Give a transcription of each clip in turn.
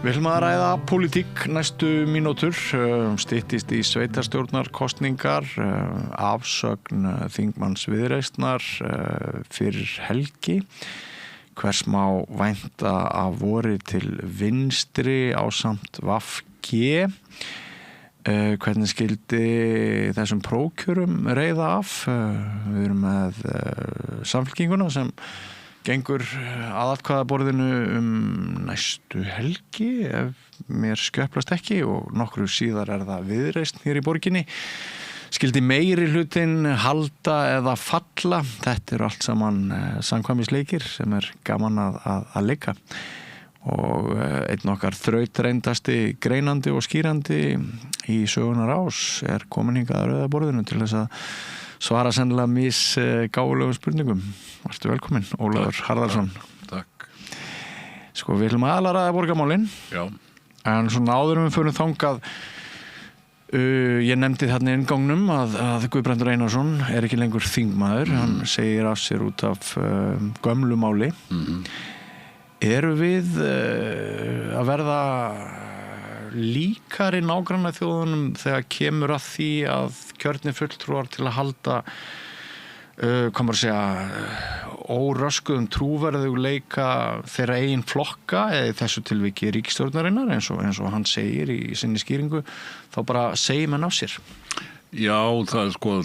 Við ætlum að ræða pólitík næstu mínútur, styttist í sveitarstjórnarkosningar, afsögn þingmanns Viðreisnar fyrir helgi, hvers má vænta af vori til vinstri ásamt VG, hvernig skildi þessum prókjörum reiða af, við erum með Samfylkinguna sem gengur aðatkvæðaborðinu næstu helgi ef mér skjöplast ekki og nokkru síðar það Viðreisn hér í borginni. Skildi meiri hlutin halda eða falla, þetta eru allt saman samkvæmisleikir sem gaman að leika og einn okkar þrautreindasti greinandi og skýrandi í sögunar ás komin hingað að rauða borðinu til þess að svara sennilega misgáfulegum spurningum. Varstu velkominn, Ólafur Harðarsson. Takk. Sko, við ætlum aðalega ræða borgarmálin. Já. En svona áður við förum þangað, ég nefndi þarna í inngangnum að Guðbrandur Einarsson ekki lengur þingmaður. Hann segir af sér út af gömlu máli. Eru við að verða líkari nágrannaþjóðunum þegar kemur að því að kjörnir fulltrúar til að halda óröskuðum trúverðugleika þeirra eigin flokka eða þessu tilviki ríkisstjórnarinnar eins og hann segir í sinni skýringu, þá bara segir menn af sér. Já, það sko,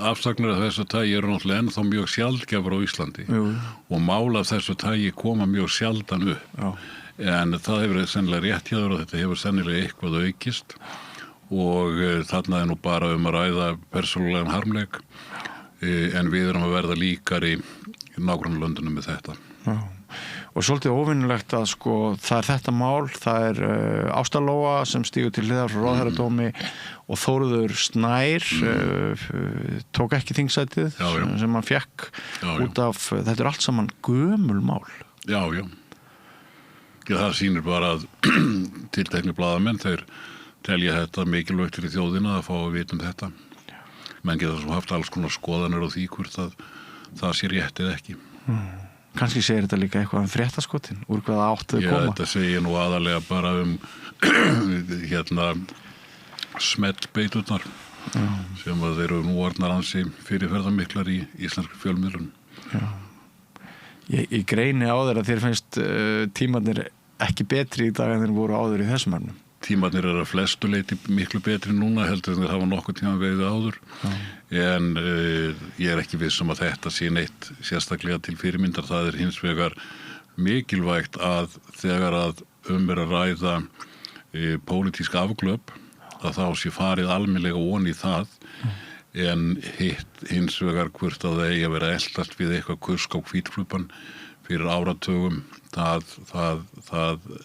afsagnir af þessu tagi eru náttúrulega ennþá mjög sjaldgæfur á Íslandi. Jú. Og mál af þessu tagi koma mjög sjaldan upp. Já. En það hefur sennilega rétt hjá þér og þetta hefur sennilega eitthvað aukist og þarna nú bara að ræða persónulegan harmleik en við erum að verða líkari í nágrannalöndunum með þetta. Já. Og svolítið óvinnulegt að sko það þetta mál, það Ásta Lóa sem stígur til hliðar frá ráðherradómi og Þórður Snær tók ekki þingsætið sem hann fékk út af, þetta allt saman gömul mál. Já. Það sýnir bara að tiltekni blaðamenn þeir telja þetta mikilvægt fyrir þjóðina að fá að vita þetta. Menn geta svo haft alls konar skoðanir á því hvort það sé rétt eða ekki. Kannski segir þetta líka eitthvað fréttaskotin, úr hvaða átt þau koma. Já, þetta segir nú aðalega bara smettbeiturnar sem að þeir eru nú orðnar ansi fyrirferðarmiklar í íslenskri fjölmiðlun. Já. Ég greini á þér að þér finnst tímarnir ekki betri í dag en þeir voru áður í þessum efnum. Tímarnir eru að flestu leyti miklu betri núna heldur en þeir hafa nokkuð tíma verið áður. En ég ekki viss að þetta sé neitt sérstaklega til fyrirmyndar. Það hins vegar mikilvægt að þegar að að ræða pólitísk afglöp að þá sé farið almennilega ofan í það en hins vegar hvort að það eigi að vera eldast við eitthvað kusk á hvítflupan fyrir áratugum það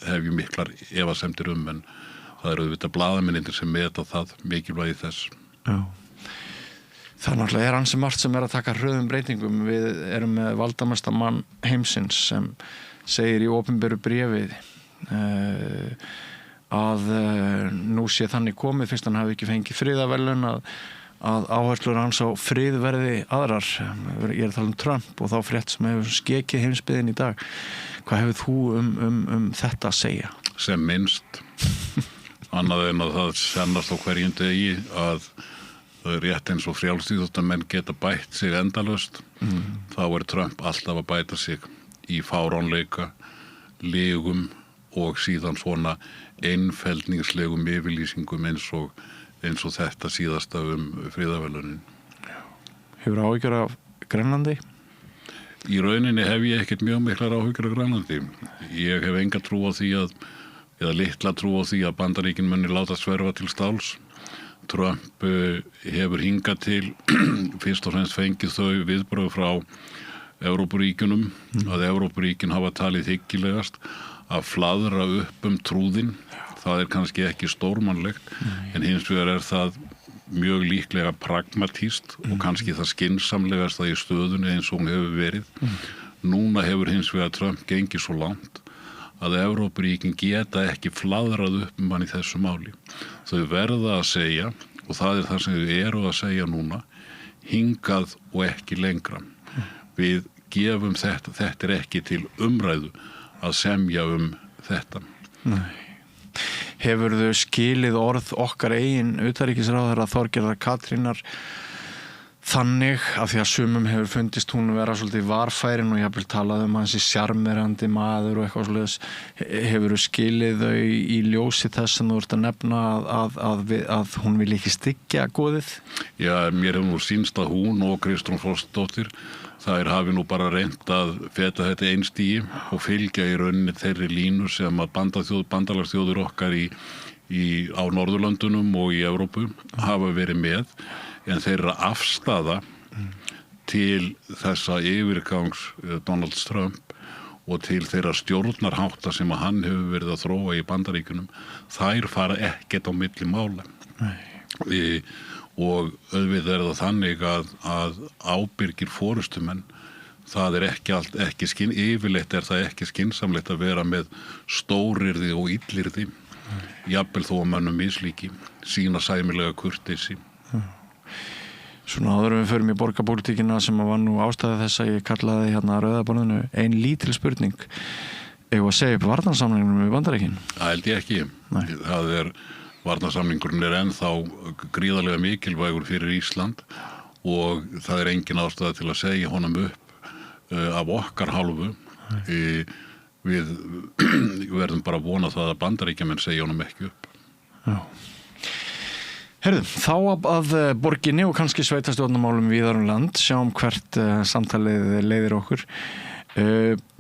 hef ég miklar efasemdir en það eru auðvitað blaðamennir sem meta það mikilvægi þess. Já. Það náttúrulega ansi margt sem að taka hröðum breytingum. Við erum með valdamesta mann heimsins sem segir í opinberu bréfi að nú sé þannig komið fyrst hann hafi ekki fengið friðarverðlaun að áherslur hans á frið verði aðrar. Ég að tala Trump og þá frétt sem hefur skekið heimsbyggðin í dag. Hvað hefur þú um þetta að segja? Sem minnst annað en að það sennast á hverjum degi að það rétt eins og frjálsíþróttamenn geta bætt sig endalaust þá Trump alltaf að bæta sig í fáránleika, legum og síðan svona einfeldningslegum yfirlýsingum eins og þetta síðasta friðarverðlaunin. Hefur áhyggjur af Grænlandi? Í rauninni hef ég ekkert mjög miklar áhyggjur af Grænlandi. Ég hef enga trú á því eða litla trú á því að Bandaríkin muni láta sverfa til stáls. Trump hefur hingað til fyrst og fremst fengið þau viðbrögð frá Evrópuríkjunum að Evrópuríkin hafa talið hyggilegast að flaðra upp trúðinn. Það kannski ekki stórmannlegt en hins vegar það mjög líklega pragmatíst og kannski það skynsamlegast í stöðunni eins og hún hefur verið. Núna hefur hins vegar Trump gengið svo langt að Evrópuríkin geta ekki flaðrað upp hann í þessu máli. Þau verða að segja, og það það sem þau eru að segja núna, hingað og ekki lengra. Við gefum þetta ekki til umræðu að semja þetta. Nei. Hefurðu skilið orð okkar eigin utanríkisráðherra Þorgerðar Katrínar þannig að því að sumum hefur fundist hún vera svolítið varfærin og ég hef talað hans í sjarmerandi maður og eitthvað svoleiðis, hefurðu skilið þau í ljósi þess sem þú ert að nefna að hún vil ekki styggja goðið? Já, mér hefur nú sýnst að hún og Kristrún Frostadóttir þær hafi nú bara reynt að feta þetta einstigi og fylgja í rauninni þeirri línu sem að bandalagsþjóðir okkar á Norðurlöndunum og í Evrópu hafa verið með, en þeirra afstaða til þessa yfirgangs Donald Trump og til þeirra stjórnarhátta sem að hann hefur verið að þróa í Bandaríkjunum, þær fara ekkert á milli mála. Og auðvitað er það þannig að ábyrgir forystumenn, það er yfirleitt er það ekki skynsamlegt að vera með stórirði og illirði, jafnvel þó að mönnum mislíki, sína sæmilega kurteisi. Svona áður við förum í borgarpólitíkina sem var nú ástæða þess að ég kallaði hérna Rauða borðinu, ein lítil spurning, eigum að segja upp varnarsamningnum við Bandaríkin? Það held ég ekki. Nei. Varnarsamningurinn er ennþá gríðarlega mikilvægur fyrir Ísland og það er engin ástæða til að segja honum upp af okkar hálfu. Við verðum bara að vona það að Bandaríkjamenn segja honum ekki upp. Já. Herðu, þá að borginni og kannski sveitarstjórnarmálum víðar land, sjáum hvert samtalið leiðir okkur.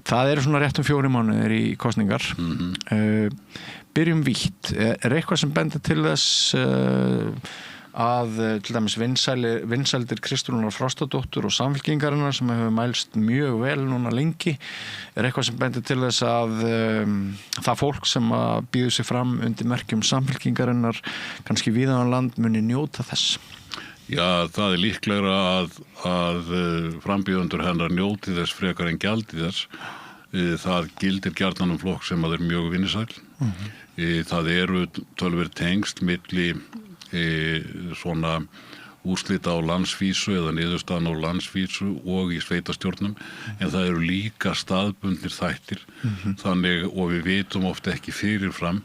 Það eru svona rétt 4 mánuðir í kosningar. Byrjum vítt. Er eitthvað sem bendir til þess að til dæmis vinsældir Kristrúnar Frostadóttur og Samfylkingarinnar sem hefur mælst mjög vel núna lengi, er eitthvað sem bendir til þess að það fólk sem að býður sig fram undir merkjum Samfylkingarinnar kannski víða á land muni njóta þess? Já, það er líklegra að frambjóðendur hennar njóti þess frekar en gjaldi þess. Það gildir gjarnan flokk sem að er mjög vinsæll. Það eru töluvert tengsl milli svona úrslita á landsvísu eða niðurstaðan á landsvísu og í sveitarstjórnum, en það eru líka staðbundnir þættir. Þannig, og við vitum oft ekki fyrirfram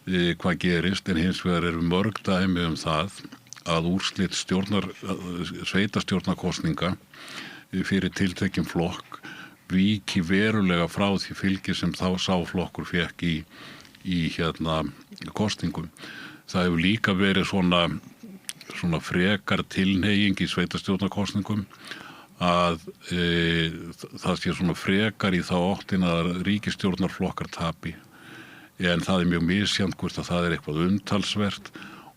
hvað gerist, en hins vegar eru mörg dæmi það að úrslit sveitarstjórnarkosninga fyrir tiltekinn flokk víki verulega frá því fylgi sem þá sá flokkur fékk í kosningum. Það hefur líka verið svona frekar tilhneiging í sveitarstjórnarkosningum að það sé svona frekar í þá áttina að ríkisstjórnarflokkar tapi, en það er mjög misjafnt hvort að það er eitthvað umtalsvert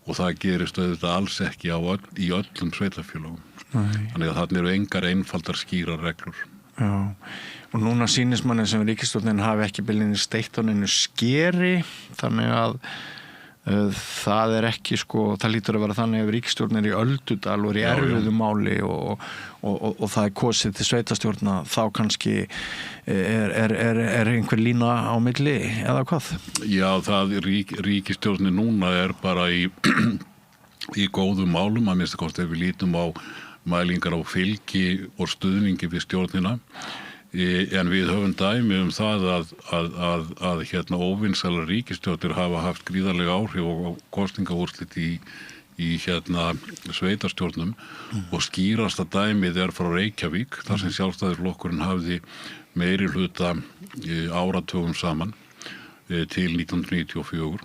og það gerist auðvitað alls ekki í öllum sveitarfélögum. Þannig að þarna eru engar einfaldar skýrar reglur. Já, og núna sýnist manni sem ríkisstjórnin hafi ekki byrjunni steitt á neinu skeri, þannig að það er ekki það lítur að vera þannig ef ríkisstjórnin er í öldudal og er í erfiðu máli og það er kosið til sveitarstjórna, þá kannski er einhver lína á milli eða hvað? Já, ríkisstjórnin núna er bara í góðum málum, að minnsta kosti ef við lítum á mælingar á fylgi og stuðningi við stjórnina, en við höfum dæmi það að óvinsælar ríkisstjórnir hafa haft gríðarlega áhrif og kosningaúrslit í sveitarstjórnum og skýrasta dæmið er frá Reykjavík, þar sem Sjálfstæðisflokkurinn hafði meiri hluta áratugum saman til 1994.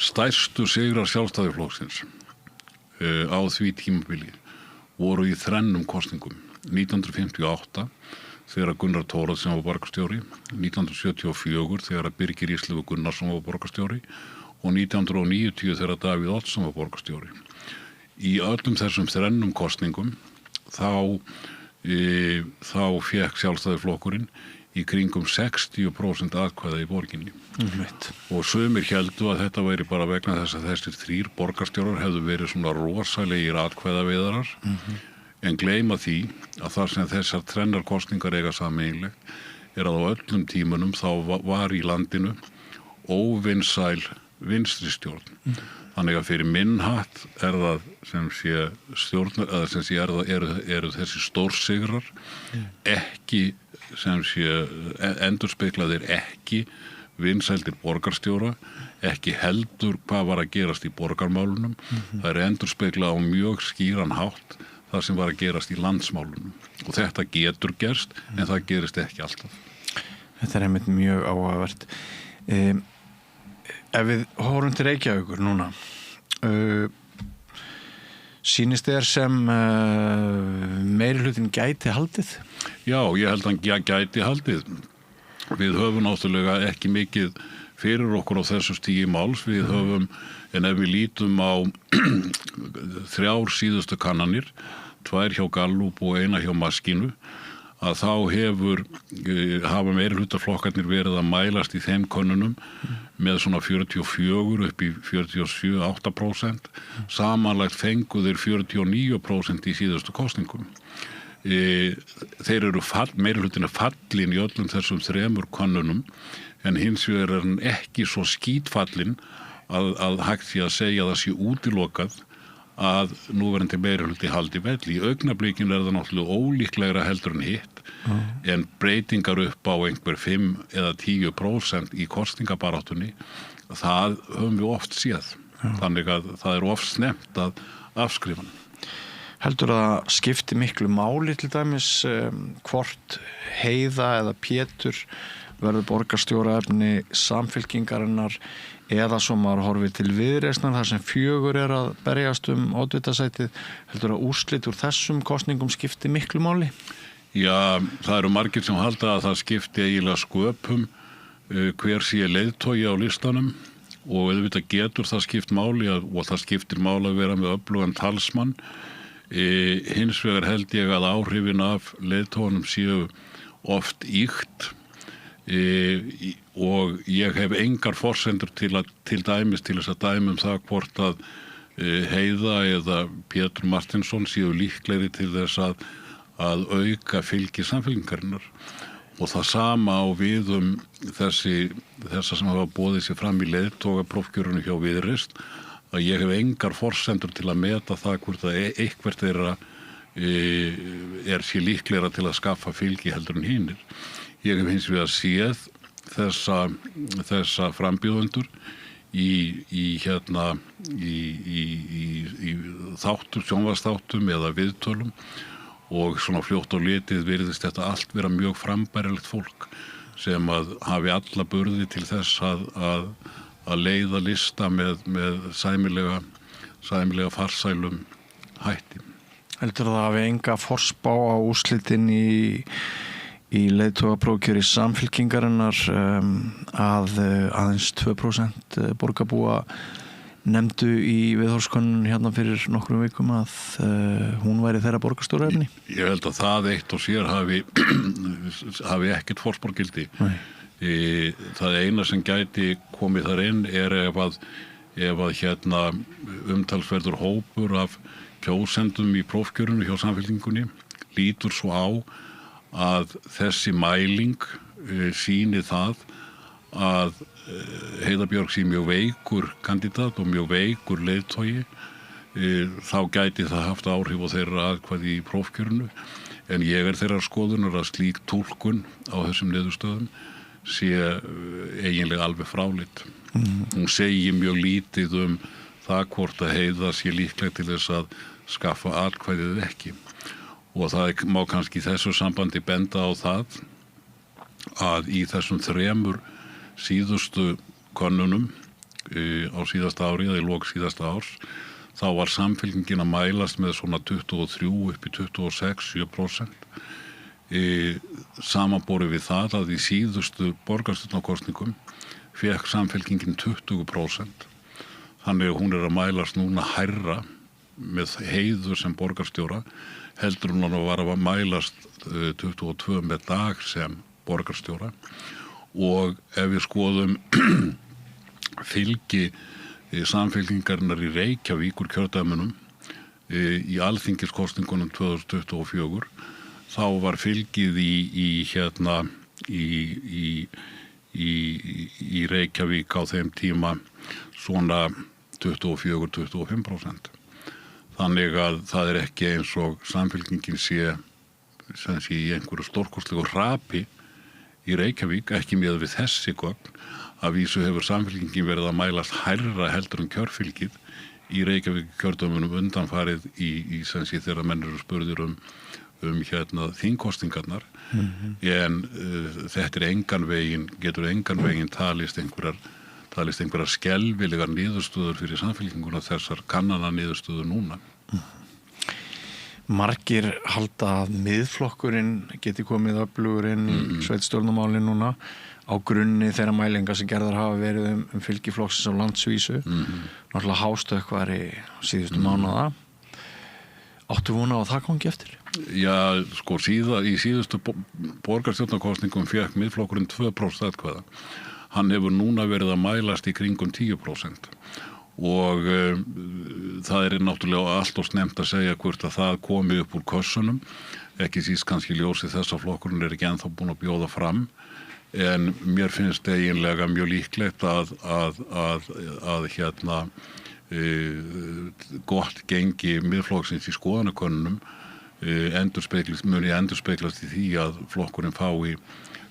Stærstu sigrar Sjálfstæðisflokksins á því tímabili voru í 3 kosningum. 1958 þegar Gunnar Thoroddsen var borgarstjóri, 1974 þegar Birgir Ísleifur Gunnarsson var borgarstjóri og 1990 þegar Davíð Oddsson var borgarstjóri. Í öllum þessum 3 kosningum þá fékk Sjálfstæðisflokkurinn í kringum 60% atkvæða í borginni. Og sumir héldu að þetta væri bara vegna þess að þessir 3 borgarstjórar hefðu verið svona rosalegir atkvæðaviðarar, en gleyma því að þar sem þessar 3 kosningar eiga sameiginlegt er að á öllum tímunum þá var í landinu óvinsæl vinstri stjórn. Þannig að fyrir minn hatt það sem sé stjórnar, eða sem sé eru þessi stórsigrar ekki sem sé endurspeglaðir ekki vinsældir borgarstjóra, ekki heldur hvað var að gerast í borgarmálunum. Það er endurspeglað á mjög skýran hátt það sem var að gerast í landsmálunum. Og þetta getur gerst, en það gerist ekki alltaf. Þetta er einmitt mjög áhugavert. Ef við horfum til Reykjavíkur núna, sýnist þér sem meirihlutin gæti haldið? Já, ég held að hann gæti haldið. Við höfum náttúrulega ekki mikið fyrir okkur á þessu stigi máls. Við höfum, en ef við lítum á 3 síðustu kannanir, 2 hjá Gallup og 1 hjá Maskínu, að þá hafa meirihlutaflokkarnir verið að mælast í þeim könnunum með svona 44 upp í 47-8%. Samanlagt fengu þeir 49% í síðustu kosningum. Þeir eru meirihlutin fallin í öllum þessum 3 könnunum, en hins vegar er hann ekki svo skítfallin að hægt því að segja að það sé útilokað að núverandi meirihluti haldi velli. Í augnablikinu það náttúrulega ólíklegra heldur en hitt, en breytingar upp á einhver 5 eða 10% í kosningabaráttunni, það höfum við oft séð. Þannig að það er oft snemmt að afskrifa hann. Heldur að skipti miklu máli til dæmis hvort Heiða eða Pétur verður borgarstjóraefni Samfylkingarinnar, eða svo maður horfir til Viðreisnar þar sem 4 er að berjast oddvitasætið? Heldur að úrslit úr þessum kosningum skipti miklu máli? Já, það eru margir sem halda að það skipti eiginlega sköpum hver sé leiðtogi á listanum, og auðvitað getur það skipt máli og það skiptir máli að vera með öflugan talsmann. Hins vegar held ég að áhrifin af leiðtogunum séu oft ýkt, og ég hef engar forsendur til þess að dæmi það hvort að Heiða eða Pétur Martinsson séu líklegri til þess að auka fylgi Samfylkingarinnar. Og það sama á við þessa sem hafa boðið sér fram í leiðtogaprófkjörinu hjá Viðreisn, að ég hef engar forsendur til að meta það hvort að eitthvert þeirra sé líklegra til að skaffa fylgi heldur en hinir. Ég hef hins vegar séð þessa frambjóðendur í þáttum, sjónvarpsþáttum eða viðtölum, og svona fljótt á litið virðist þetta allt vera mjög frambærilegt fólk sem að hafi alla burði til þess að leiða lista með sæmilega farsælum hætti. Heldur það hafi enga forspá á úrslitin í leiðtogaprófkjöri Samfylkingarinnar að aðeins 2% borgarbúa nefndu í viðhorfskönnun hérna fyrir nokkrum vikum að hún væri þeirra borgarstjóraefni? Ég held að það eitt og sér hafi ekkert forspárgildi. Það eina sem gæti komið þar inn er ef að umtalsverður hópur af kjósendum í prófkjörinu hjá Samfylkingunni lítur svo á að þessi mæling sýni það að Heiða Björg sé mjög veikur kandidat og mjög veikur leiðtogi, þá gæti það haft áhrif á þeirra atkvæði í prófkjörinu, en ég er þeirrar skoðunar að slík túlkun á þessum niðurstöðum sé eiginlega alveg fráleit. Hún segir mjög lítið það hvort að Heiða sé líkleg til þess að skaffa atkvæðið ekki. Og það má kannski í þessu sambandi benda á það að í þessum 3 síðustu könnunum á síðasta ári eða í lok síðasta árs, þá var Samfylkingin að mælast með svona 23 upp í 26-7%. Samanborið við það að í síðustu borgarstjórnarkosningum fékk Samfylkingin 20%. Þannig að hún er að mælast núna hærra með Heiðu sem borgarstjóra heldur hún að var að mælast 22 með Dag sem borgarstjóra. Og ef við skoðum fylgi Samfylkingarinnar í Reykjavík úr kjördæmunum í alþingiskosningunum 2024, þá var fylgið í Reykjavík á þeim tíma svona 24-25%. Þannig að það ekki eins og Samfylkingin sé í einhverju stórkostlegu hrapi í Reykjavík, ekki með við þessi gögn. Að vísu hefur Samfylkingin verið að mælast hærra heldur en kjörfylgið í Reykjavík kjördæmunum undanfarið í þegar menn eru spurðir um þingkostingarnar. En þetta getur engan veginn talist einhverjar skelfilegar niðurstöður fyrir Samfylkinguna þessar kannana niðurstöður núna. Margir halda að Miðflokkurinn geti komið öflugur inn í sveitstjórnarmálin núna á grunni þeirra mælinga sem gerðar hafa verið fylgi flokksins á landsvísu. Náttúrulega hástökkvari síðustu mánuða. Áttu vona á það gangi eftir? Já, sko, í síðustu borgarstjórnarkosningum fékk Miðflokkurinn 2% atkvæða. Hann hefur núna verið að mælast í kringum 10%. Og það náttúrulega allt og snemmt að segja hvort að það komi upp úr kössunum, ekki síst kannski ljósið þess að flokkurinn ekki ennþá búin að bjóða fram, en mér finnst eiginlega mjög líklegt að gott gengi Miðflokksins í skoðanakönnunum muni endurspeglast í því að flokkurinn fái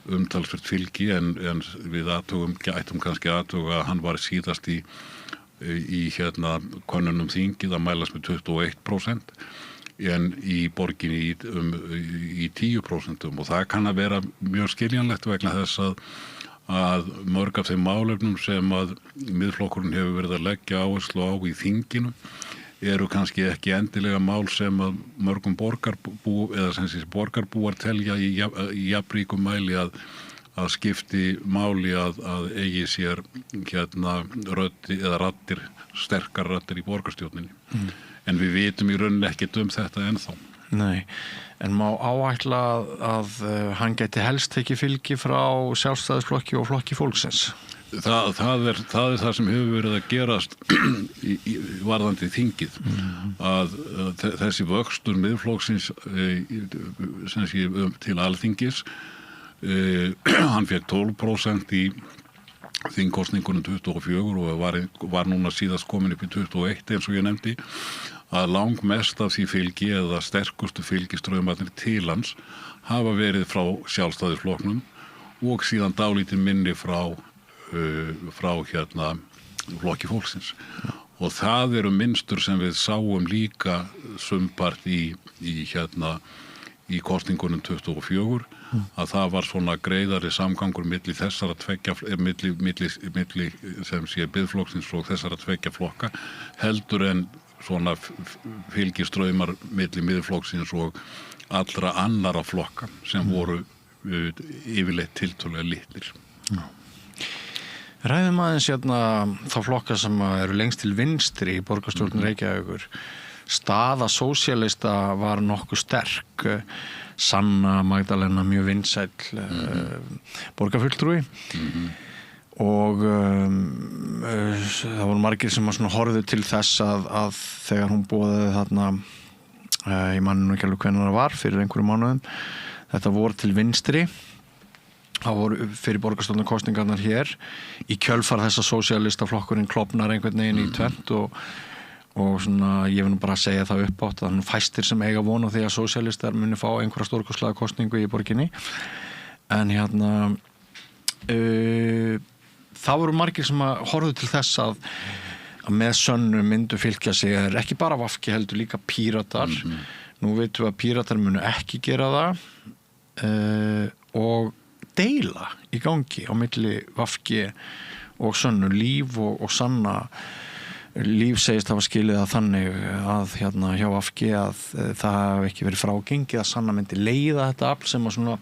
umtalsvert fylgi, en við ættum kannski að athuga að hann var síðast í könnunum þingið að mælast með 21%, en í borginni í 10%, og það kann að vera mjög skiljanlegt vegna þess að mörg af þeim málefnum sem að Miðflokkurinn hefur verið að leggja áherslu á í þinginu eru kannski ekki endilega mál sem að mörgum borgarbúar telja í jafnríkum mæli að skipti máli að eigi sér röddi eða raddir, sterkar raddir í borgarstjórninni. En við vitum í rauninni ekkert þetta ennþá. Nei, en má áætla að hann geti helst ekki fylgi frá Sjálfstæðisflokki og Flokki fólksins? Það er það sem hefur verið að gerast varðandi þingið, að þessi vöxtur Miðflokksins til Alþingis, hann fékk 12% í þingkosningunum 24 og var núna síðast komin upp í 21 eins og ég nefndi, að langmest af því fylgi eða sterkustu fylgistraumarnir til hans hafa verið frá Sjálfstæðisflokknum og síðan dálítið minni frá Flokki fólksins. Og það eru mynstur sem við sáum líka sumpart í kosningunum 24, að það var svona greiðari samgangur milli þessara tveggja milli sem sé Miðflokksins og þessara tveggja flokka heldur en svona fylgistraumar milli Miðflokksins og allra annara flokka sem voru yfirleitt tiltölulega litlir. Ræðum aðeins þá flokka sem eru lengst til vinstri í borgarstjórn Reykjavíkur. Staða sósíalista var nokkuð sterk, Sanna Magdalena mjög vinsæll borgarfulltrúi og það voru margir sem horfðu til þess að þegar hún boðaði þarna, ég man nú ekki alveg hvenær það var, fyrir einhverjum mánuðum, þetta voru til vinstri. Það voru fyrir borgarstjórnarkosningarnar hér í kjölfar þess að sósíalistaflokkurinn klofnar einhvern veginn í tvennt og svona, ég vil nú bara segja það uppátt að það fæstir sem eiga von á því að sósíalistar muni fá einhverja stórkostlega kosningu í borginni, en það voru margir sem horfðu til þess að með sönnu myndu fylgja sig ekki bara VG heldur líka Píratar. Nú veitum við að Píratar munu ekki gera það og deila í gangi á milli VG og sönnu. Líf og Sanna, Líf segist hafa skilið að þannig að hjá VG að það hafi ekki verið frágengið að Sanna myndi leiða þetta afl sem að svona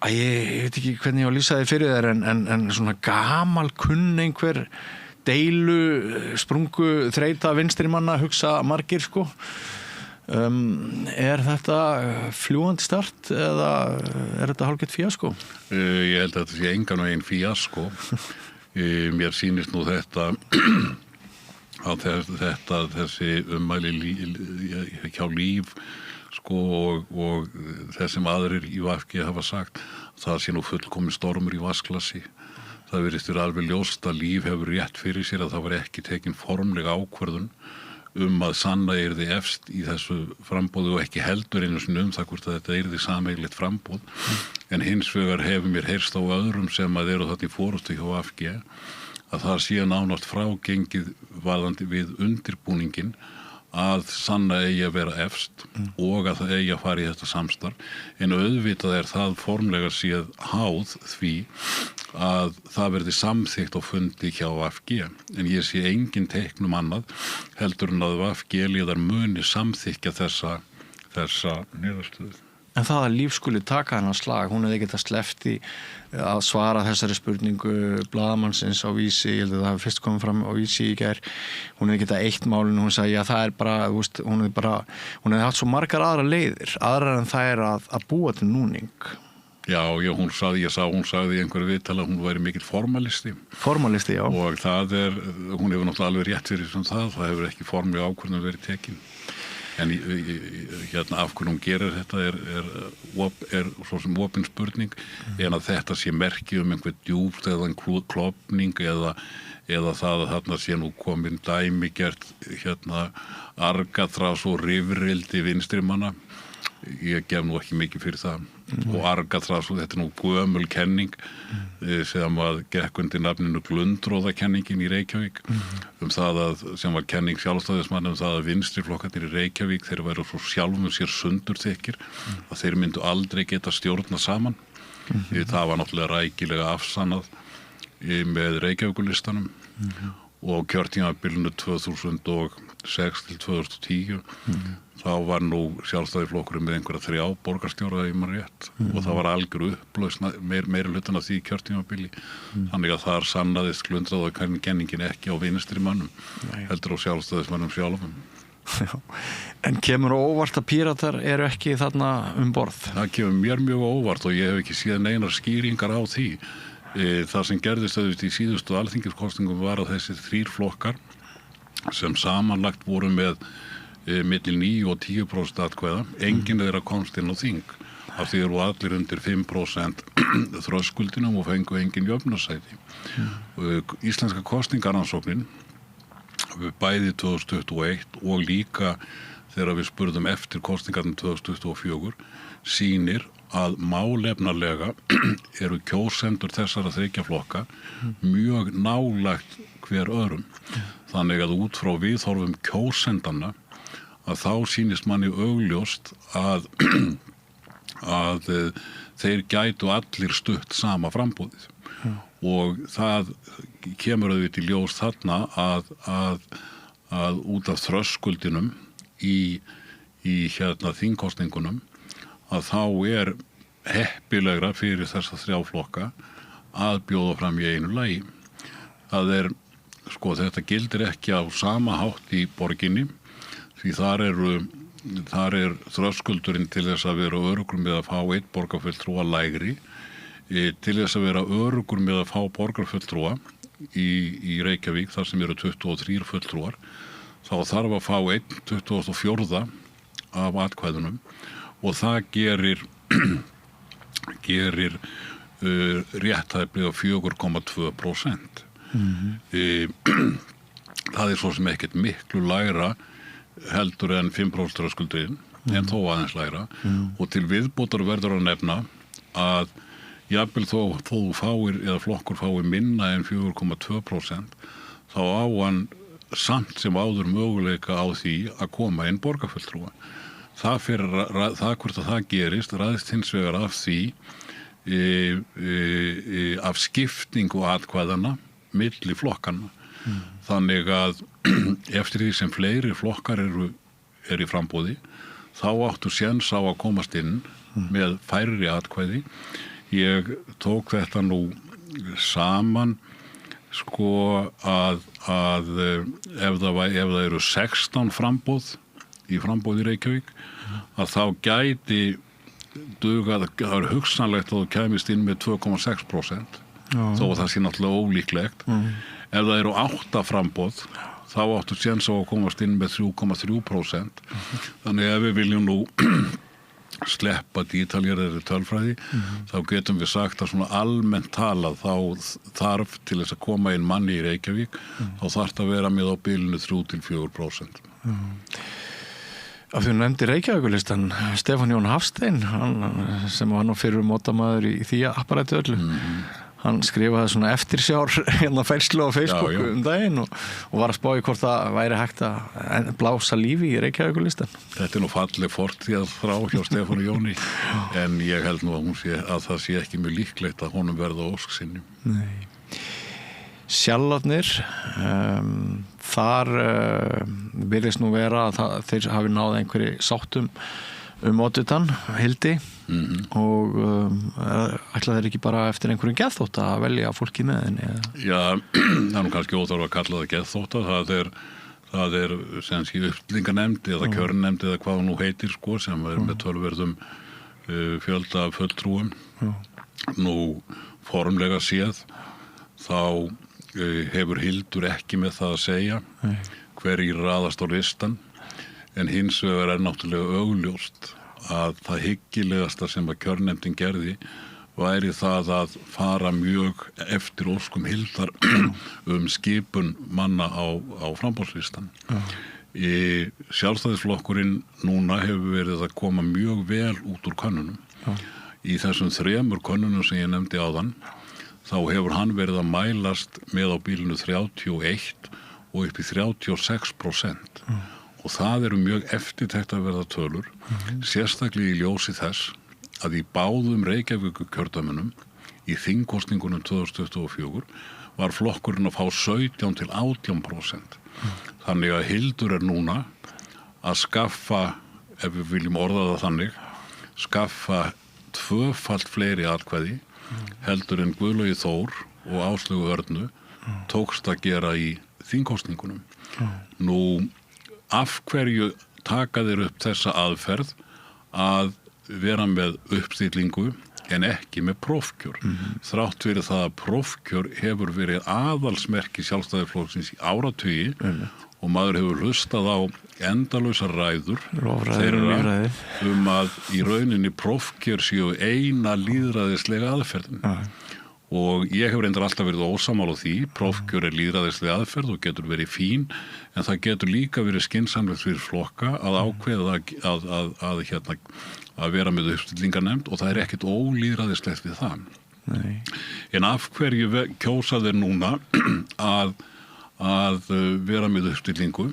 ég veit ekki hvernig ég á að lýsa því fyrir þér en svona gamal kunn einhver deilu sprungu þreita vinstri manna hugsa margir sko. Er þetta fljúgandi start eða er þetta hálfgett fíaskó? Ég held að þetta sé engan veginn fíaskó. Mér sýnist nú þetta að þessi ummæli hjá Líf sko og þessum aðrir í VG hafa sagt, það sé nú fullkomin stormur í vatnsglasi. það virðist vera alveg ljóst að Líf hefur rétt fyrir sér að það var ekki tekin formlega ákvörðun að Sanna yrði efst í þessu framboði og ekki heldur einu sinni það hvort að þetta yrði sameiginlegt framboð. En hins vegar hefur mér heyrst á öðrum sem að eru þarna í forystu hjá VG að það sé nánast frágengið varðandi við undirbúningin að Sanna eigi að vera efst og að það eigi að fara í þetta samstarf. En auðvitað það formlega séð háð því að það verði samþykkt á fundi hjá VG. En ég sé engin teiknum annað heldur en að VG-liðar muni samþykkja þessa niðurstöðu. En það að Líf skuli taka hennar slag, hún hefði getað sleppt í að svara þessari spurningu blaðamannsins á Vísi, ég held að það hafi fyrst komið fram á Vísi í gær, hún hefði getað eitt málinu, hún sagði að það bara, hún hefði haft svo margar aðra leiðir, aðrar en það að búa til núning. Já, hún sagði í einhverju viðtali að hún væri mikill formalisti. Formalisti, já. Og hún hefur náttúrulega alveg rétt fyrir það hefur ekki formlega ákvörðun verið tekin. En af hvernig hún gerir þetta er svo sem opin spurning en að þetta sé merki einhver djúpt eða klofning eða það að þarna sé nú komin dæmigert argaþrás og rifrildi vinstrimanna. Ég gef nú ekki mikið fyrir það og argaþrás og þetta nú gömul kenning sem að gekk undir nafninu glundróðakenningin í Reykjavík það sem var kenning sjálfstæðismanna það að vinstriflokkarnir í Reykjavík þeir væru svo sjálfum sér sundurþykkir að þeir myndu aldrei geta stjórna saman það var náttúrulega rækilega afsannað með Reykjavíkurlistanum og kjörtímabilinu 2006 til 2010 þá var nú sjálfstæðisflokkurinn með einhverja 3 borgarstjóra í mann rétt og það var algjör upplausn meiri hlutan af því kjörtímabili þannig að þar sannaðist glundróðakenningin ekki á vinstri mönnum heldur á sjálfstæðismönnum sjálfum. Já. En kemur óvart að Píratar eru ekki þarna borð? Það kemur mér mjög óvart og ég hef ekki séð neinar skýringar á því. Það sem gerðist auðvitað í síðustu alþingiskosningum var að þessi 3 flokkar sem samanlagt voru með milli 9 og 10% atkvæða, enginn þeirra komst inn á þing af því eru allir undir 5% þröskuldinum og fengu engin jöfnunarsæti. Íslenska kosningarannsóknin bæði 2021 og líka þegar við spurðum eftir kosningarnir 2024 sýnir að málefnalega eru kjósendur þessara 3 flokka mjög nálægt hver öðrum. Þannig að út frá viðhorfum kjósendanna að þá sýnist manni augljóst að þeir gætu allir stutt sama framboðið. Og það kemur auðvitað í ljós þarna að út af þröskuldinum í þingkosningunum að þá heppilegra fyrir þessa 3 flokka að bjóða fram í einu lagi. Það þetta gildir ekki á sama hátt í borginni því þar þröskuldurinn til þess að vera öruggur með að fá 1 borgarfulltrúa lægri til þess að vera öruggur með að fá borgarfulltrúa í Reykjavík þar sem eru 23 fulltrúar þá þarf að fá 1/24 af atkvæðunum og það gerir réttæfli á 4,2%. Það svo sem ekkert miklu lægra heldur en 5% þröskuldurinn en þó aðeins lægra og til viðbótar verður að nefna að jafnvel þó fáir eða flokkur fáir minna en 4,2% þá á hann samt sem áður möguleika á því að koma inn borgarfulltrúa. Það hvort að það gerist ræðist hins vegar af því af skiptingu atkvæðana milli flokkana. Þannig að eftir því sem fleiri flokkar eru í framboði þá áttu séns á að komast inn með færri atkvæði. Ég tók þetta nú saman að ef það eru 16 framboð í framboði Reykjavík að þá gæti dugað, það er hugsanlegt að þú kæmist inn með 2,6% þó að það sé náttúrulega ólíklegt. Ef það eru 8 framboð þá áttu séns á að komast inn með 3,3%. Þannig ef við viljum nú sleppa dítalgerðari tölfræði, þá getum við sagt að svona almennt talað þá þarf til þess að koma inn manni í Reykjavík, þá þarf það að vera með á bilinu 3-4%. Af því hún nefndi Reykjavíkurlistan, Stefán Jón Hafstein, hann, sem var nú fyrir mótamaður í því apparæti öllu, hann skrifaði svona eftirsjár færslu á Facebook daginn og var að spá í hvort það væri hægt að blása lífi í Reykjavíkurlistan. Þetta nú falleg fortíð frá hjá Stefáni Jóni, en ég held nú að það sé ekki mjög líklegt að honum verða ósk sinni. Nei. Sjálfnir, þar virðist nú vera að þeir hafi náð einhverju sáttum Odditan, Hildi og ætla þeir ekki bara eftir einhverjum geðþótta að velja fólki með henni? Já, það er nú kannski óþarf að kalla það geðþótta, það er sem sé uppstillingarnefnd eða kjörnefnd eða hvað hún nú heitir sko, sem er með tölverðum fjölda fulltrúum. Nú formlega séð þá hefur Hildur ekki með það að segja hverjir raðast á listan, en hins vegar er náttúrulega augljóst að það hyggilegasta sem að kjörnefndin gerði væri það að fara mjög eftir óskum Hildar skipun manna á framboðslistan. Sjálfstæðisflokkurinn núna hefur verið að koma mjög vel út úr könnunum. Í þessum 3 könnunum sem ég nefndi áðan, þá hefur hann verið að mælast með á bílinu 31 og upp í 36%. Og það eru mjög eftirtektarverða tölur, sérstaklega í ljósi þess að í báðum Reykjavíkurkjördæmunum í þingkosningunum 2024 var flokkurinn að fá 17-18%. Þannig að Hildur er núna að skaffa, ef við viljum orða það þannig, skaffa 2-falt fleiri atkvæði heldur en Guðlaugi Þór og Áslaugu Örnu tókst að gera í þingkosningunum. Nú, af hverju taka þeir upp þessa aðferð að vera með uppstillingu en ekki með prófkjör? Þrátt fyrir það að prófkjör hefur verið aðalsmerki Sjálfstæðisflokksins í áratugi og maður hefur hlustað á endalausar ræður þeirra að í rauninni prófkjör séu eina lýðræðislega aðferðin. Og ég hefur reyndar alltaf verið ósammála því, prófkjör er lýðræðislega aðferð og getur verið fín, en það getur líka verið skynsamlegt fyrir flokka að ákveða að vera með uppstillingarnefnd og það er ekkert ólýðræðislegt við það. Nei. En af hverju kjósa þeir núna að vera með uppstillingu?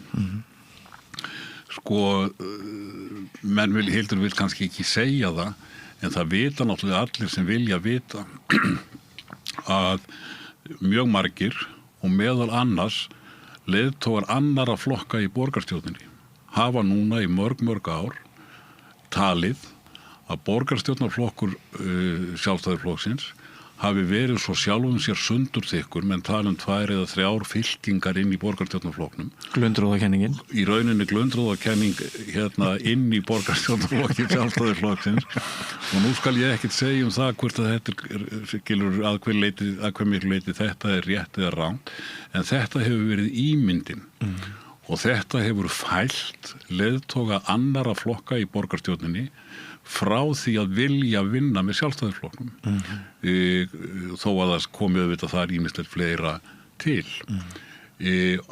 Sko, Hildur vil kannski ekki segja það, en það vita náttúrulega allir sem vilja vita að mjög margir og meðal annars leiðtogar annarra flokka í borgarstjórninni hafa núna í mörg ár talið að borgarstjórnarflokkur Sjálfstæðisflokksins hafi verið svo sjálfum sér sundurþykkur menn tala 2 eða 3 fylkingar inn í borgarstjórnarflokknum. Glundróðakenningin. Í rauninni glundróðakenning inn í borgarstjórnarflokki Sjálfstæðisflokksins og nú skal ég ekkert segja það hvort að þetta skilur að hver miklu leyti þetta er rétt eða rangt, en þetta hefur verið ímyndin og þetta hefur fælt leiðtoga annarra flokka í borgarstjórninni frá því að vilja vinna með Sjálfstæðisflokknum. Þó að það komið auðvitað þar ýmislegt fleira til.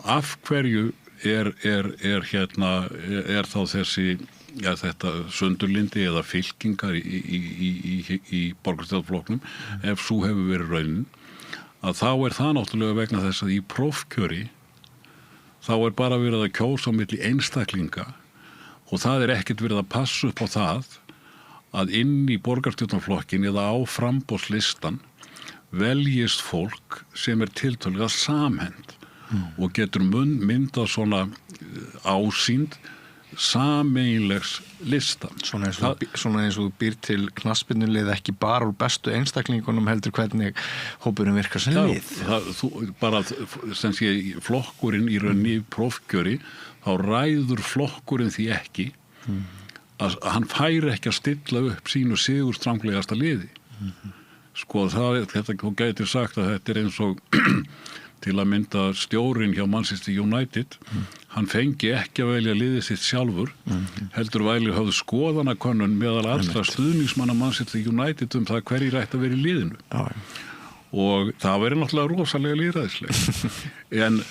Af hverju er þá þetta sundurlyndi eða fylkingar í borgarstjórnarflokknum ef svo hefur verið raunin, að þá er það náttúrulega vegna þess að í prófkjöri þá er bara verið að kjósa á milli einstaklinga og það er ekkert verið að passa upp á það að inn í borgarstjórnarflokkin eða á framboðslistan veljist fólk sem er tiltölulega samhent og getur myndað svona ásýnd sameiginlegs lista. Svona eins og þú býr til knattspyrnulið ekki bara úr bestu einstaklingunum heldur hvernig hópurinn virkar sem lið. Bara sem sé flokkurinn í rauninni prófkjöri, þá ræður flokkurinn því ekki að hann færi ekki að stilla upp sínu sigurstranglegasta liði. Sko þetta gæti sagt að þetta er eins og til að mynda stjórinn hjá Manchester United, hann fengi ekki að velja liðið sitt sjálfur, heldur væli höfðu skoðanakönnun meðal allra stuðningsmanna Manchester United það hverjir ætti að vera í liðinu. Og það verið náttúrulega rosalega lýðræðislega. En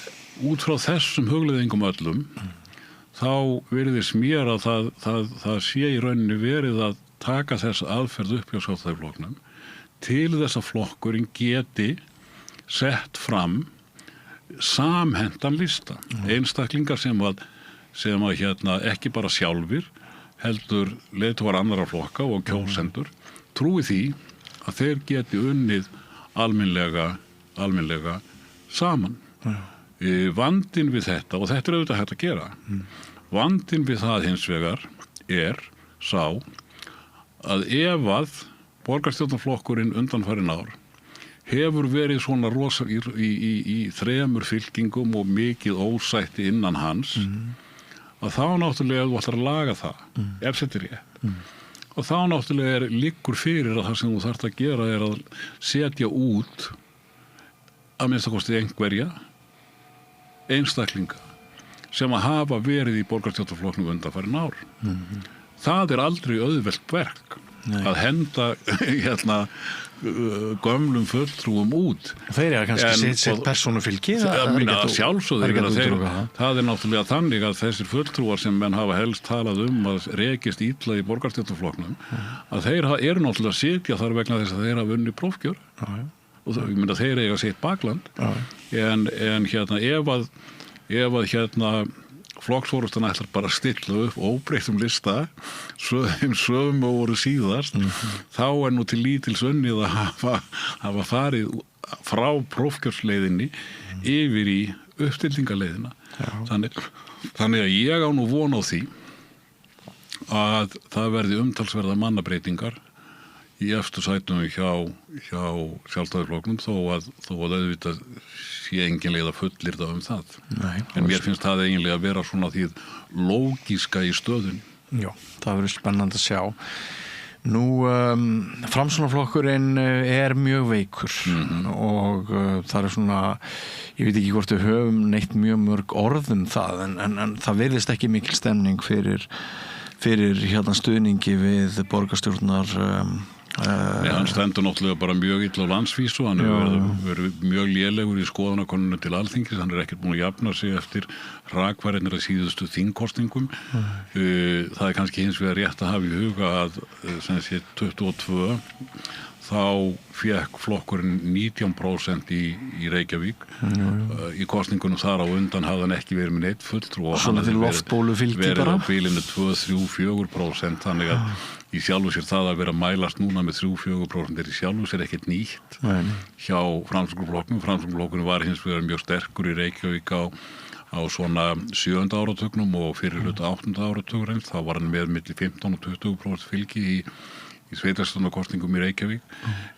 út frá þessum hugleiðingum öllum, þá virðist mér að það sé í rauninni verið að taka þess aðferð upp hjá Sjálfstæðisflokknum til þess að flokkurinn geti sett fram samhentan lista. Einstaklingar sem að ekki bara sjálfir, heldur leiðtogar annarra flokka og kjósendur, trúi því að þeir geti unnið almennlega saman. Vandinn við þetta, og þetta auðvitað hægt að gera, vandinn við það hins vegar sá að ef að borgarstjórnarflokkurinn undanfarin ár hefur verið svona rosa í þremur fylkingum og mikið ósætti innan hans, að þá náttúrulega þú ætlar að laga það, ef þetta rétt. Og þá náttúrulega liggur fyrir að það sem þú þarft að gera að setja út að minnsta kosti einhverja einstaklinga sem að hafa verið í borgarstjórnarflokknum undanfarin ár. Það aldrei auðvelt verk að henda gömlum fulltrúum út. Þeir kannski sitt persónufylgi. Það náttúrulega þannig að þessir fulltrúar sem menn hafa helst talað að rekist illa í borgarstjórnarflokknum, að þeir eru náttúrulega að sitja þar vegna þess að þeir hafa unnið prófkjör. Og þeir eiga sitt bakland. En ef að flokksforustan ætlar bara að stilla upp óbreyttum lista sögum og voru síðast, þá nú til lítils unnið að hafa farið frá prófkjörsleiðinni yfir í uppstillingarleiðina. Þannig að ég á nú von á því að það verði umtalsverða mannabreitingar í efstu sætum hjá Sjálfstæðisflokknum þó að auðvitað sé engin leið að fullyrða það. En mér finnst það eiginlega að vera svona því lógíska í stöðunni. Já, það verður spennandi að sjá. Nú, Framsóknarflokkurinn mjög veikur og það svona, ég veit ekki hvort við höfum neitt mjög mörg orð það, en það virðist ekki mikil stemning fyrir stuðningi við borgarstjórnar. Hann stendur náttúrulega bara mjög illa á landsvísu, hann verið mjög lélegur í skoðanakönnunum til Alþingis, hann ekkert búin að jafna sig eftir rakfærinir að síðustu þingkosningum. Það kannski hins vegar rétt að hafa í huga að sem sé 22 þá fékk flokkurinn 19% í Reykjavík. Í kosningunum þar á undan hafði hann ekki verið með neitt fulltrúa. Svona til loftbólufylgi bara? Verið á bilinu 2-3-4%, þannig að í sjálfu sér það að vera að mælast núna með 3-4% í sjálfu sér ekkert nýtt hjá Framsóknarflokknum. Framsóknarflokkurinn var hins vegar mjög sterkur í Reykjavík á svona 7. áratugnum og fyrir hluta 8. áratugurins. Þá var hann með milli 15 og 20% fylgi í sveitarstjórnarkosningum í Reykjavík.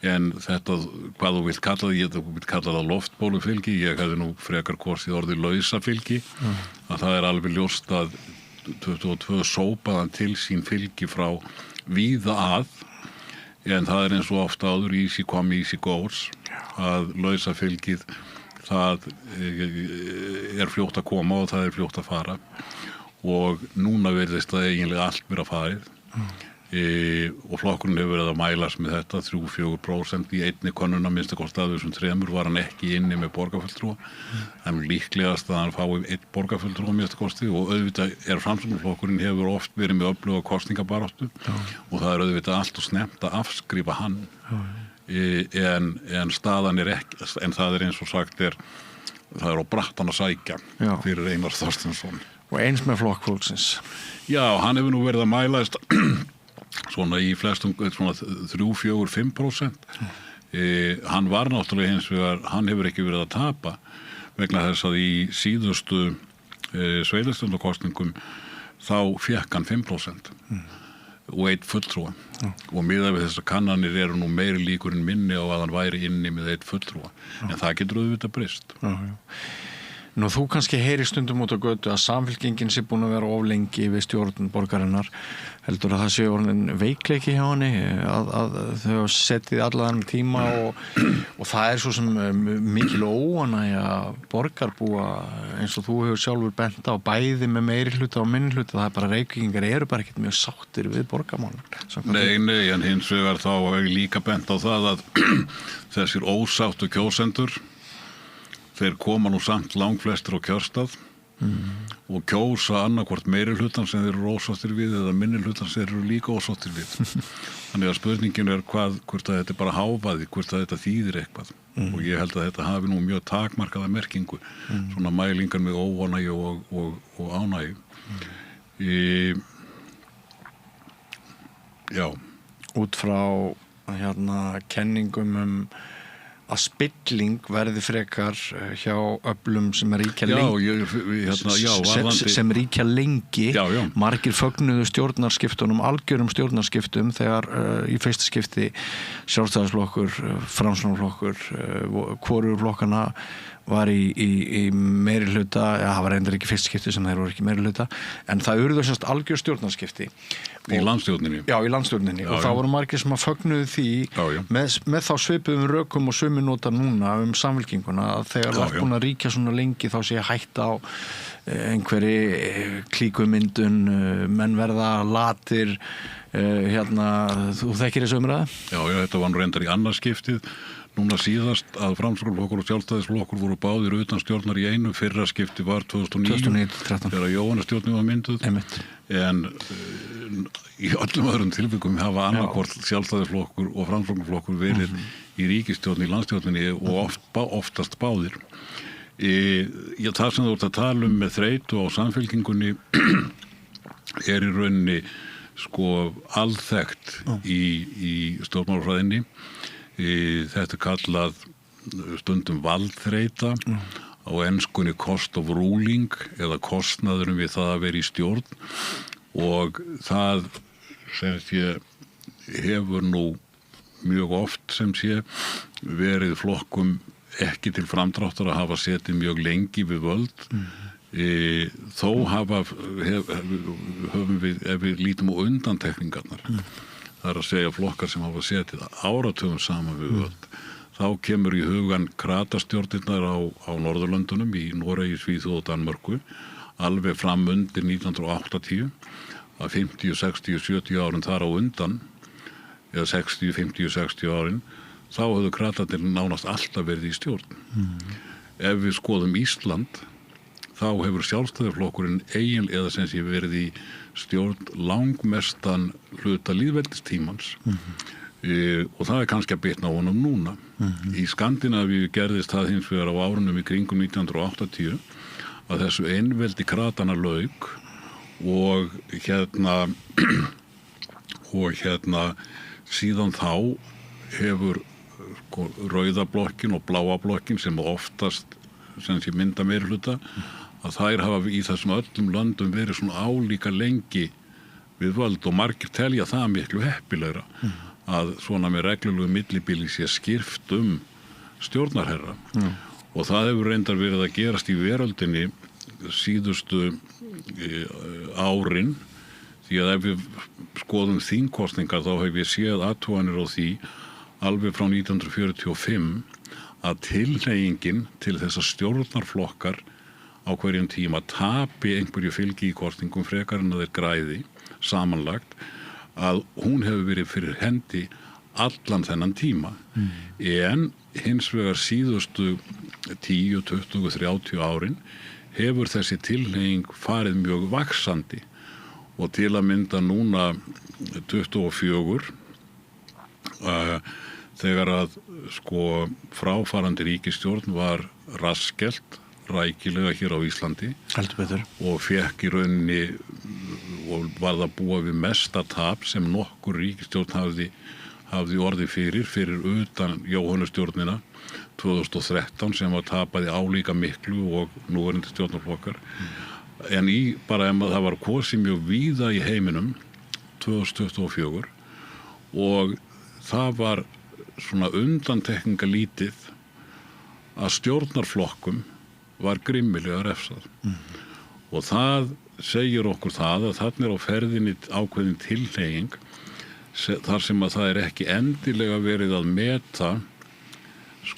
En þetta, hvað þú vilt kalla það, ég vilt kalla það loftbólufylgi, ég hefði nú frekar kosið orðið lausafylgi, að það alveg ljóst að 22 sópaðan til sín fylgi frá víða að, en það eins og ofta áður easy come, easy goes, að lausafylgið það fljótt að koma og það fljótt að fara, og núna virðist það eiginlega allt vera farið. Og flokkurinn hefur verið að mælast með þetta 3-4% í einni könnun að minnsta kosti af þessum 3 var hann ekki inni með borgarfulltrúa, en líklegast að hann fái einn borgarfulltrúa minnsta kosti, og auðvitað Framsóknarflokkurinn hefur oft verið með öfluga kosningabaráttu og það auðvitað allt og snemmt að afskrifa hann. En staðan ekki, en það eins og sagt það á brattan að sækja fyrir Einar Þorsteinsson. Og eins með flokkfólksins. Já, hann hefur nú verið að mælast svona í flestum svona 3-4-5%. Hann var náttúrulega hins vegar, hann hefur ekki verið að tapa vegna þess að í síðustu sveitarstjórnarkosningum þá fékk hann 5% og einn fulltrúa. Og miðað við þessar kannanir eru nú meiri líkur en minni á að hann væri inni með einn fulltrúa. En það getur auðvitað breyst. Nú, þú kannski heyri stundum út á götu að Samfylkingin sé búin að vera of lengi við stjórn borgarinnar. Heldur að það sé orðin veikleiki hjá henni að þau setið allan tíma og það svo sem mikil óánægja borgarbúa eins og þú hefur sjálfur bent á bæði með meiri hluta og minni hluta. Það bara Reykvíkingar eru bara ekkert mjög sáttir við borgarmálin. Nei, en hins vegar þá hef ég líka bent á það að þessir ósáttu kjósendur þeir koma nú samt langflestir á kjörstað og kjósa annarkvort meiri hlutan sem þeir eru ósáttir við eða minni hlutan sem þeir eru líka ósáttir við. Þannig að spurningin hvort að þetta bara hávaði, hvort að þetta þýðir eitthvað. Og ég held að þetta hafi nú mjög takmarkaða merkingu, svona mælingar með óánægju og ánægju. Já. Út frá kenningum að spilling verði frekar hjá öflum sem ríkja lengi sem ríkja lengi. Margir fögnuðu stjórnarskiptunum, algjörum stjórnarskiptum þegar í fyrsta skipti Sjálfstæðisflokkur, Framsóknarflokkur, hvorugur flokkana var í meiri hluta, það var reyndar ekki fyrsta skipti sem þeir voru ekki meiri hluta, en það urðu semst algjör stjórnarskipti. Í landstjórninni? Já, í landstjórninni. Og það voru margir sem að fögnuðu því með þá svipuðum rökum og sömu nota núna Samfylkinguna að þegar það búin að ríkja svona lengi þá sé hætta á einhverri klíkumyndun, menn verða latir, þú þekkir þessu umræðu? Já, þetta var reyndar í annað skiptið. Núna síðast að Framsóknarflokkur og Sjálfstæðisflokkur voru báðir utan stjórnar í einu. Fyrra skipti var 2009 þegar Jóhannestjórnin var mynduð. En í öllum öðrum tilvikum hafa annarkvort Sjálfstæðisflokkur og Framsóknarflokkur verið í ríkisstjórn í landstjórninni og oftast báðir. Það sem þú ert að tala með þreytu á Samfylkingunni í rauninni alþekkt í stjórnmálafræðinni. Þetta kallað stundum valdþreyta, á enskunni cost of ruling eða kostnaðurinn við það að vera í stjórn, og það sem sé hefur nú mjög oft sem sé verið flokkum ekki til framdráttar að hafa setið mjög lengi við völd. Þó höfum við, ef við lítum á undantekningarnar, það að segja flokkar sem hafa setið áratugum saman við völd, þá kemur í hugan kratastjórnirnar á Norðurlöndunum, í Noregi, Svíþjóð og Danmörku, alveg fram undir 1980, að 50, 60, 70 árin þar á undan, eða 60, 50, 60 árin, þá höfðu kratarnir nánast alltaf verið í stjórn. Ef við skoðum Ísland, þá hefur Sjálfstæðisflokkurinn eða sem sé verið í stjórn langmestan hluta lýðveldistímans. Og það kannski að bitna á honum núna. Í Skandinavíu gerðist það hins vegar á árunum í kringum 1980 að þessu einveldi kratana lauk og síðan þá hefur rauða blokkin og bláa blokkin sem oftast sem sé mynda meirihluta, að þær hafa í þessum öllum löndum verið svona álíka lengi við völd, og margir telja það miklu heppilegra að svona með reglulegu millibili sé skipt stjórnarherra. Og það hefur reyndar verið að gerast í veröldinni síðustu árin, því að ef við skoðum þingkosningar þá hef ég séð athuganir á því alveg frá 1945 að tilhneigingin til þess að stjórnarflokkar á hverjum tíma tapi einhverju fylgi í kosningum frekar en að þeir græði samanlagt, að hún hefur verið fyrir hendi allan þennan tíma. En hins vegar síðustu 10, 20, 30 árin hefur þessi tilhneiging farið mjög vaxandi, og til að mynda núna 24 þegar að fráfarandi ríkisstjórn var raskelt rækilega hér á Íslandi og fekk í rauninni og varð að búa við mesta tap sem nokkur ríkisstjórn hafði orðið fyrir utan Jóhannestjórnina 2013 sem var tapaði álíka miklu og núverandi stjórnarflokkar. En það var kosið mjög víða í heiminum 2024 og það var svona undantekningalítið að stjórnarflokkum var grimmilega refsað. Og það segir okkur það að þarna á ferðinni ákveðin tilhneiging þar sem að það ekki endilega verið að meta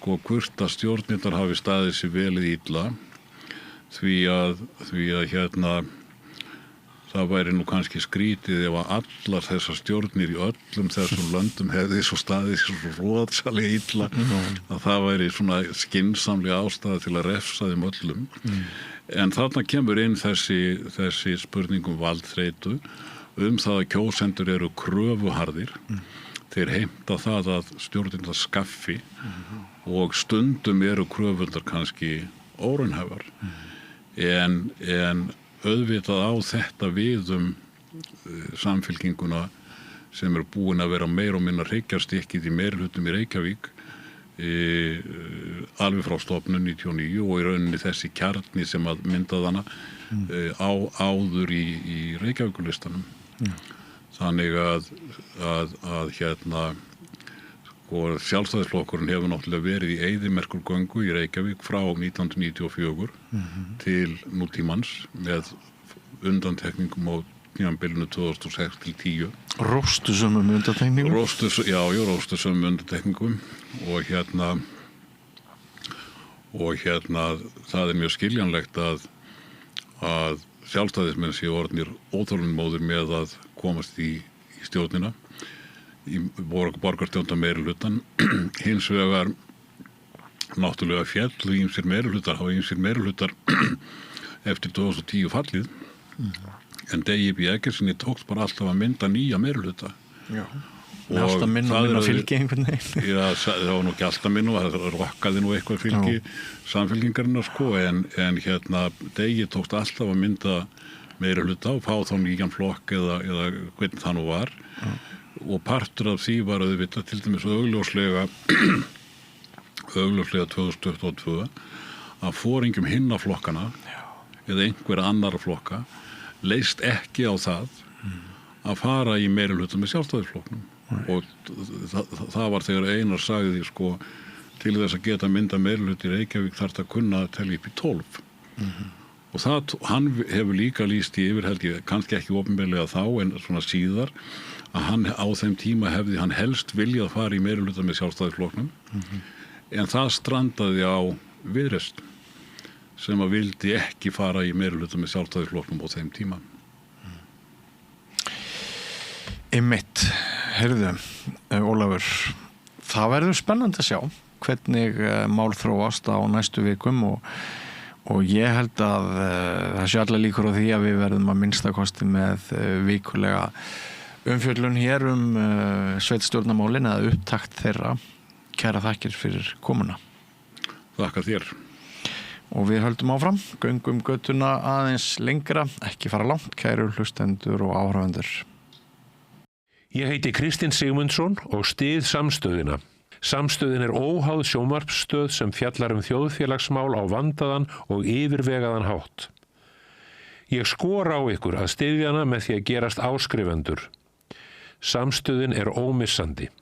hvort að stjórnirnar hafi staðið sér vel eða illa því að það væri nú kannski skrítið ef að allar þessar stjórnir í öllum þessum löndum hefði svo staðið sér svo rosalega illa að það væri svona skynsamlega ástæða til að refsa þeim öllum. En þarna kemur inn þessi spurningum valdþreytu það að kjósendur eru kröfuharðir. Þeir heimta það að stjórnirnar skaffi og stundum eru kröfundar kannski óraunhæfar. En auðvitað á þetta við samfylkinguna sem búin að vera meir og minna hryggjarstykkið í meirihlutum í Reykjavík alveg frá stofnun 99 og í rauninni þessi kjarni sem að myndað hana áður í Reykjavíkurlistanum. Þannig að Sjálfstæðisflokkurinn hefur náttúrulega verið í eyðimerkurgöngu í Reykjavík frá 1994 til nútímans með undantekningum á tímabilinu 2006 til 10. Róstusömmum undantekningum? Róstusömmum undantekningum og það mjög skiljanlegt að sjálfstæðismenn séu orðnir óþolinmóðir með að komast í stjórnina í borgarstjórnar meirihlutann. Hins vegar náttúrulega féllu ýmsir meirihlutar eftir 2010 fallið en Degi B. Eggertsssyni tókst bara alltaf að mynda nýja meirihluta. Já. Alltaf minna fylgi einhvern veginn. Já, það var nú ekki alltaf minna, það rokkaði nú eitthvað fylgi samfylkingarinnar Degi tókst alltaf að mynda meirihluta og fá þá nýjan flokk eða hvernig það nú var. Og partur af því var auðvitað til dæmis augljóslega 2022 að foringjum hinna flokkana eða einhverja annara flokka leist ekki á það að fara í meirihluta með Sjálfstæðisflokknum. Og það var þegar Einar sagði til þess að geta mynda meirihluta í Reykjavík þarf að kunna að telja upp í 12. Og hann hefur líka lýst í yfir held ég kannski ekki opinberlega þá en svona síðar að hann á þeim tíma hefði hann helst viljað fara í meirihluta með Sjálfstæðisflokknum en það strandaði á Viðreisn sem að vildi ekki fara í meirihluta með Sjálfstæðisflokknum á þeim tíma. Einmitt, heyrðu, Ólafur, það verður spennandi að sjá hvernig mál þróast á næstu vikum og ég held að það sé allar líkur á því að við verðum að minnstakosti með vikulega umfjöllun hér sveitarstjórnarmálin eða upptakt þeirra. Kæra þakkir fyrir komuna. Þakka þér. Og við höldum áfram, göngum götuna aðeins lengra, ekki fara langt, kæru hlustendur og áhrifundur. Ég heiti Kristinn Sigmundsson og styð Samstöðina. Samstöðin óháð sjónvarpsstöð sem fjallar þjóðfélagsmál á vandaðan og yfirvegaðan hátt. Ég skora á ykkur að styðja hana með því að gerast áskrifendur. Samstöðin ómissandi.